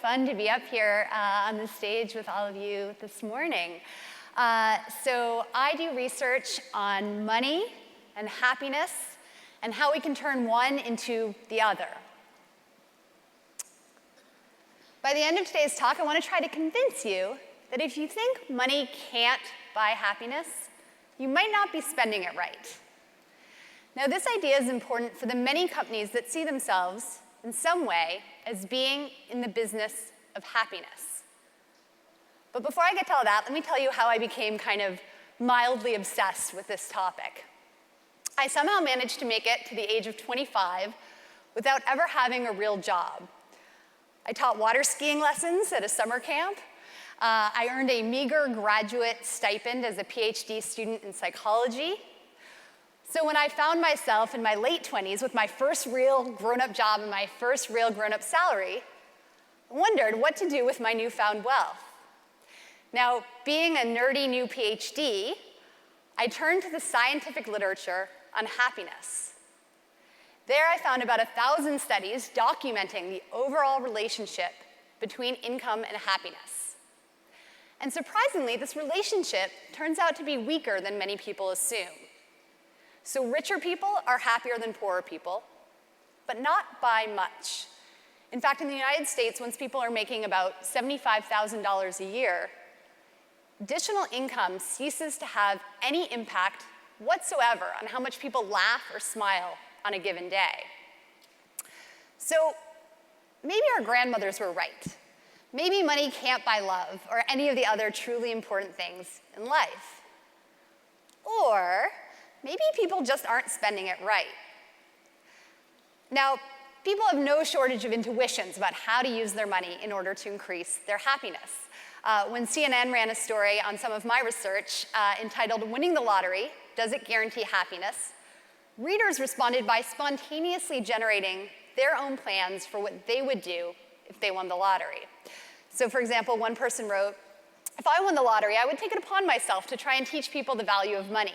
fun to be up here on the stage with all of you this morning. So I do research on money and happiness and how we can turn one into the other. By the end of today's talk, I want to try to convince you that if you think money can't buy happiness, you might not be spending it right. Now, this idea is important for the many companies that see themselves in some way as being in the business of happiness. But before I get to all that, let me tell you how I became kind of mildly obsessed with this topic. I somehow managed to make it to the age of 25 without ever having a real job. I taught water skiing lessons at a summer camp. I earned a meager graduate stipend as a PhD student in psychology. So when I found myself in my late 20s with my first real grown-up job and my first real grown-up salary, I wondered what to do with my newfound wealth. Now, being a nerdy new PhD, I turned to the scientific literature on happiness. There I found about 1,000 studies documenting the overall relationship between income and happiness. And surprisingly, this relationship turns out to be weaker than many people assume. So richer people are happier than poorer people, but not by much. In fact, in the United States, once people are making about $75,000 a year, additional income ceases to have any impact whatsoever on how much people laugh or smile on a given day. So maybe our grandmothers were right. Maybe money can't buy love or any of the other truly important things in life. Or maybe people just aren't spending it right. Now, people have no shortage of intuitions about how to use their money in order to increase their happiness. When CNN ran a story on some of my research entitled "Winning the Lottery, Does It Guarantee Happiness?" readers responded by spontaneously generating their own plans for what they would do if they won the lottery. So for example, one person wrote, "If I won the lottery, I would take it upon myself to try and teach people the value of money.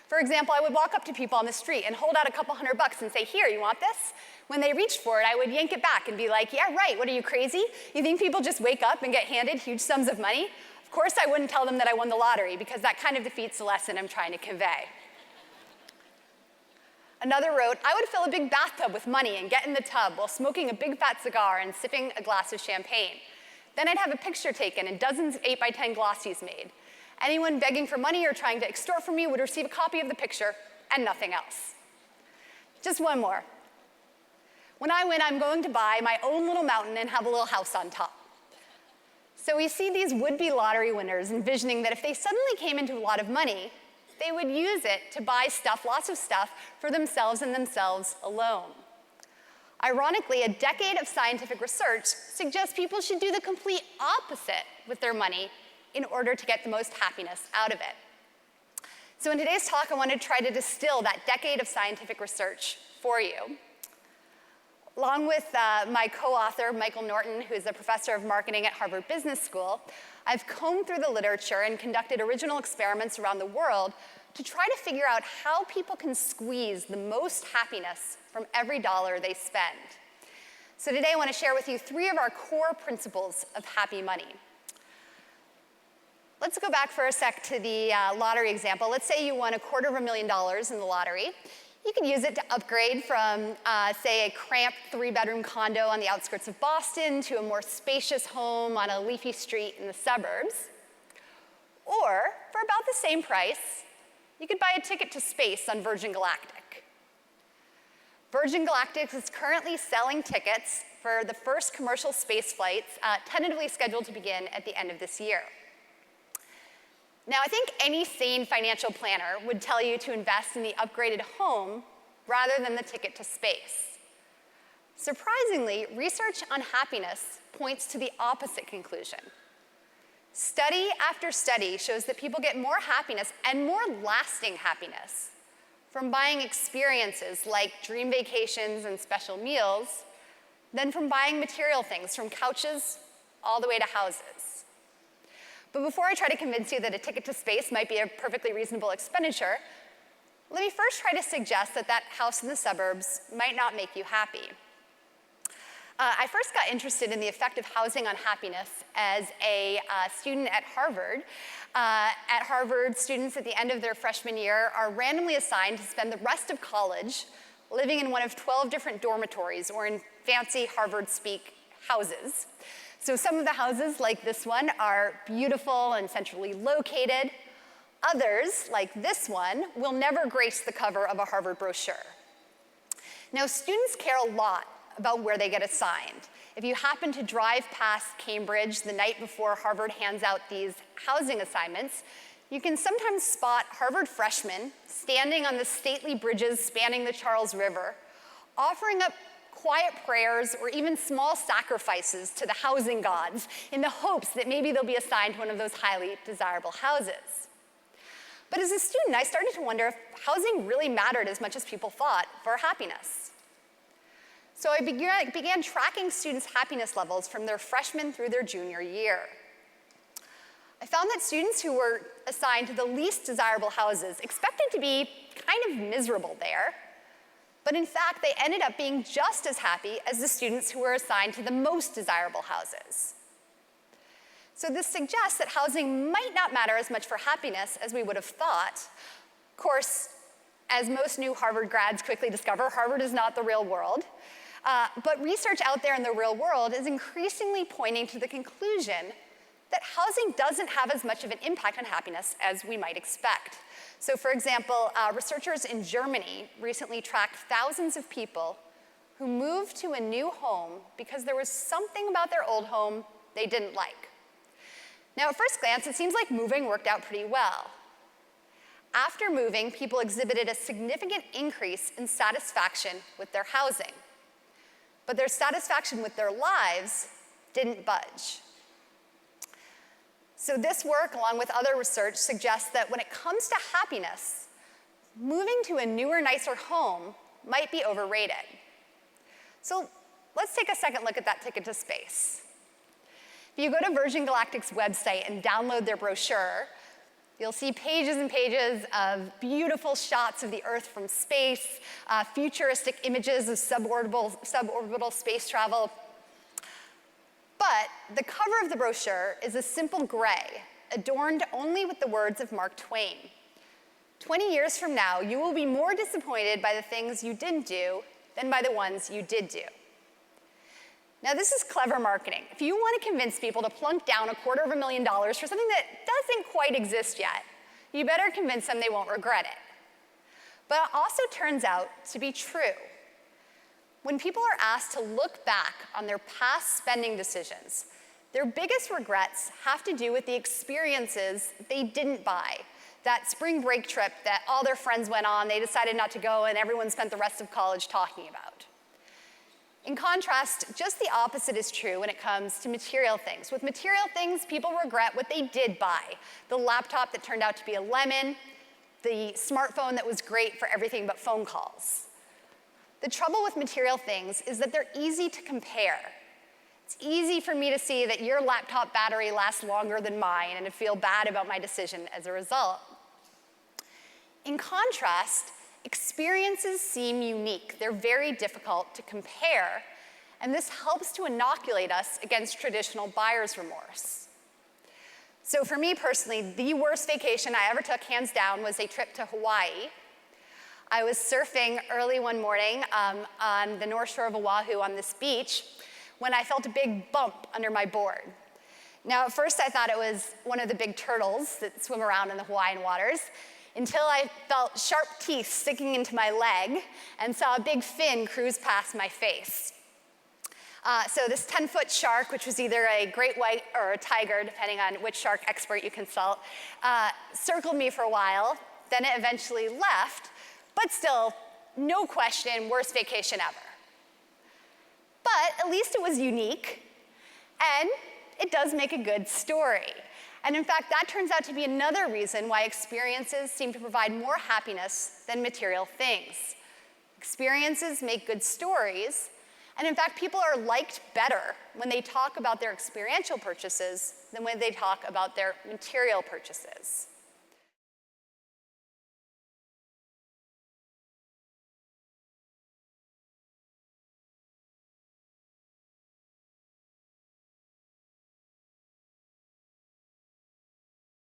For example, I would walk up to people on the street and hold out a couple $100 and say, 'Here, you want this?' When they reached for it, I would yank it back and be like, 'Yeah, right, what are you, crazy? You think people just wake up and get handed huge sums of money?' Of course I wouldn't tell them that I won the lottery, because that kind of defeats the lesson I'm trying to convey." Another wrote, "I would fill a big bathtub with money and get in the tub while smoking a big fat cigar and sipping a glass of champagne. Then I'd have a picture taken and dozens of 8x10 glossies made. Anyone begging for money or trying to extort from me would receive a copy of the picture and nothing else." Just one more. "When I win, I'm going to buy my own little mountain and have a little house on top." So we see these would-be lottery winners envisioning that if they suddenly came into a lot of money, they would use it to buy stuff, lots of stuff, for themselves and themselves alone. Ironically, a decade of scientific research suggests people should do the complete opposite with their money in order to get the most happiness out of it. So in today's talk, I want to try to distill that decade of scientific research for you. Along with my co-author, Michael Norton, who is a professor of marketing at Harvard Business School, I've combed through the literature and conducted original experiments around the world to try to figure out how people can squeeze the most happiness from every dollar they spend. So today I want to share with you 3 of our core principles of happy money. Let's go back for a sec to the lottery example. Let's say you won $250,000 in the lottery. You could use it to upgrade from, say, a cramped 3-bedroom condo on the outskirts of Boston to a more spacious home on a leafy street in the suburbs. Or, for about the same price, you could buy a ticket to space on Virgin Galactic. Virgin Galactic is currently selling tickets for the first commercial space flights, tentatively scheduled to begin at the end of this year. Now, I think any sane financial planner would tell you to invest in the upgraded home rather than the ticket to space. Surprisingly, research on happiness points to the opposite conclusion. Study after study shows that people get more happiness and more lasting happiness from buying experiences like dream vacations and special meals than from buying material things, from couches all the way to houses. But before I try to convince you that a ticket to space might be a perfectly reasonable expenditure, let me first try to suggest that that house in the suburbs might not make you happy. I first got interested in the effect of housing on happiness as a student at Harvard. At Harvard, students at the end of their freshman year are randomly assigned to spend the rest of college living in one of 12 different dormitories, or in fancy Harvard-speak, houses. So some of the houses, like this one, are beautiful and centrally located. Others, like this one, will never grace the cover of a Harvard brochure. Now, students care a lot about where they get assigned. If you happen to drive past Cambridge the night before Harvard hands out these housing assignments, you can sometimes spot Harvard freshmen standing on the stately bridges spanning the Charles River, offering up quiet prayers or even small sacrifices to the housing gods in the hopes that maybe they'll be assigned to one of those highly desirable houses. But as a student, I started to wonder if housing really mattered as much as people thought for happiness. So I began tracking students' happiness levels from their freshman through their junior year. I found that students who were assigned to the least desirable houses expected to be kind of miserable there, but in fact, they ended up being just as happy as the students who were assigned to the most desirable houses. So this suggests that housing might not matter as much for happiness as we would have thought. Of course, as most new Harvard grads quickly discover, Harvard is not the real world. But research out there in the real world is increasingly pointing to the conclusion that housing doesn't have as much of an impact on happiness as we might expect. So for example, researchers in Germany recently tracked thousands of people who moved to a new home because there was something about their old home they didn't like. Now, at first glance, it seems like moving worked out pretty well. After moving, people exhibited a significant increase in satisfaction with their housing. But their satisfaction with their lives didn't budge. So this work, along with other research, suggests that when it comes to happiness, moving to a newer, nicer home might be overrated. So let's take a second look at that ticket to space. If you go to Virgin Galactic's website and download their brochure, you'll see pages and pages of beautiful shots of the Earth from space, futuristic images of suborbital space travel. But the cover of the brochure is a simple gray, adorned only with the words of Mark Twain. 20 years from now, you will be more disappointed by the things you didn't do than by the ones you did do. Now, this is clever marketing. If you want to convince people to plunk down $250,000 for something that doesn't quite exist yet, you better convince them they won't regret it. But it also turns out to be true. When people are asked to look back on their past spending decisions, their biggest regrets have to do with the experiences they didn't buy. That spring break trip that all their friends went on, they decided not to go, and everyone spent the rest of college talking about. In contrast, just the opposite is true when it comes to material things. With material things, people regret what they did buy. The laptop that turned out to be a lemon, the smartphone that was great for everything but phone calls. The trouble with material things is that they're easy to compare. It's easy for me to see that your laptop battery lasts longer than mine and to feel bad about my decision as a result. In contrast, experiences seem unique. They're very difficult to compare, and this helps to inoculate us against traditional buyer's remorse. So for me personally, the worst vacation I ever took, hands down, was a trip to Hawaii. I was surfing early one morning on the north shore of Oahu on this beach when I felt a big bump under my board. Now, at first I thought it was one of the big turtles that swim around in the Hawaiian waters, until I felt sharp teeth sticking into my leg and saw a big fin cruise past my face. So this 10-foot shark, which was either a great white or a tiger, depending on which shark expert you consult, circled me for a while. Then it eventually left, but still, no question, worst vacation ever. But at least it was unique, and it does make a good story. And in fact, that turns out to be another reason why experiences seem to provide more happiness than material things. Experiences make good stories, and in fact, people are liked better when they talk about their experiential purchases than when they talk about their material purchases.